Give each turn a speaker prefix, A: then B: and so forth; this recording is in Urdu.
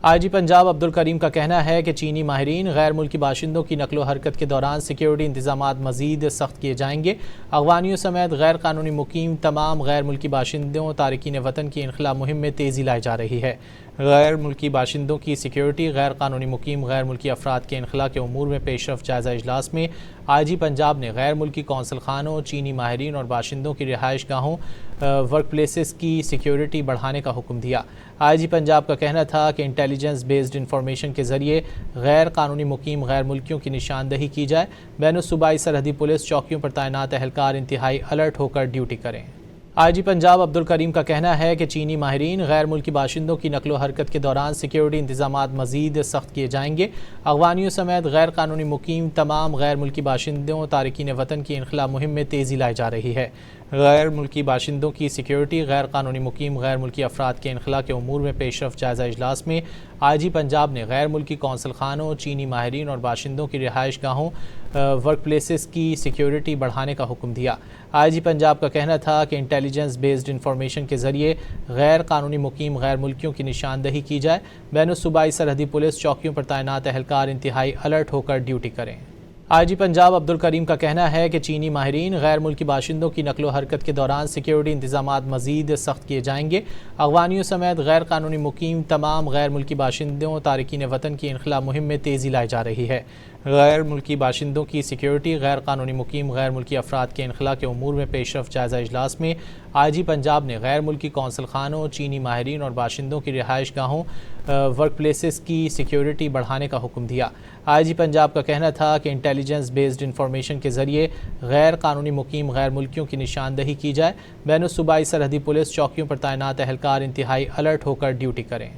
A: آئی جی پنجاب عبدالکریم کا کہنا ہے کہ چینی ماہرین غیر ملکی باشندوں کی نقل و حرکت کے دوران سیکیورٹی انتظامات مزید سخت کیے جائیں گے۔ افغانیوں سمیت غیر قانونی مقیم تمام غیر ملکی باشندوں تارکین وطن کی انخلاء مہم میں تیزی لائی جا رہی ہے۔ غیر ملکی باشندوں کی سیکیورٹی، غیر قانونی مقیم غیر ملکی افراد کے انخلاء کے امور میں پیش رفت جائزہ اجلاس میں آئی جی پنجاب نے غیر ملکی قونصل خانوں، چینی ماہرین اور باشندوں کی رہائش گاہوں، ورک پلیسز کی سیکیورٹی بڑھانے کا حکم دیا۔ آئی جی پنجاب کا کہنا تھا کہ انٹیلیجنس بیسڈ انفارمیشن کے ذریعے غیر قانونی مقیم غیر ملکیوں کی نشاندہی کی جائے۔ بین الصوبائی سرحدی پولیس چوکیوں پر تعینات اہلکار انتہائی الرٹ ہو کر ڈیوٹی کریں۔ آئی جی پنجاب عبدالکریم کا کہنا ہے کہ چینی ماہرین غیر ملکی باشندوں کی نقل و حرکت کے دوران سیکیورٹی انتظامات مزید سخت کیے جائیں گے۔ افغانیوں سمیت غیر قانونی مقیم تمام غیر ملکی باشندوں تارکین وطن کی انخلاء مہم میں تیزی لائی جا رہی ہے۔ غیر ملکی باشندوں کی سیکیورٹی، غیر قانونی مقیم غیر ملکی افراد کے انخلاء کے امور میں پیش رفت جائزہ اجلاس میں آئی جی پنجاب نے غیر ملکی قونصل خانوں، چینی ماہرین اور باشندوں کی رہائش گاہوں، ورک پلیسز کی سیکیورٹی بڑھانے کا حکم دیا۔ آئی جی پنجاب کا کہنا تھا کہ انٹیلیجنس بیسڈ انفارمیشن کے ذریعے غیر قانونی مقیم غیر ملکیوں کی نشاندہی کی جائے۔ بین الصوبائی سرحدی پولیس چوکیوں پر تعینات اہلکار انتہائی الرٹ ہو کر ڈیوٹی کریں۔ آئی جی پنجاب عبدالکریم کا کہنا ہے کہ چینی ماہرین غیر ملکی باشندوں کی نقل و حرکت کے دوران سیکیورٹی انتظامات مزید سخت کیے جائیں گے۔ افغانیوں سمیت غیر قانونی مقیم تمام غیر ملکی باشندوں تارکین وطن کی انخلاء مہم میں تیزی لائی جا رہی ہے۔ غیر ملکی باشندوں کی سیکیورٹی، غیر قانونی مقیم غیر ملکی افراد کے انخلاء کے امور میں پیش رفت جائزہ اجلاس میں آئی جی پنجاب نے غیر ملکی قونصل خانوں، چینی ماہرین اور باشندوں کی رہائش گاہوں، ورک پلیسز کی سیکیورٹی بڑھانے کا حکم دیا۔ آئی جی پنجاب کا کہنا تھا کہ انٹیلیجنس بیسڈ انفارمیشن کے ذریعے غیر قانونی مقیم غیر ملکیوں کی نشاندہی کی جائے۔ بین الصوبائی سرحدی پولیس چوکیوں پر تعینات اہلکار انتہائی الرٹ ہو کر ڈیوٹی کریں۔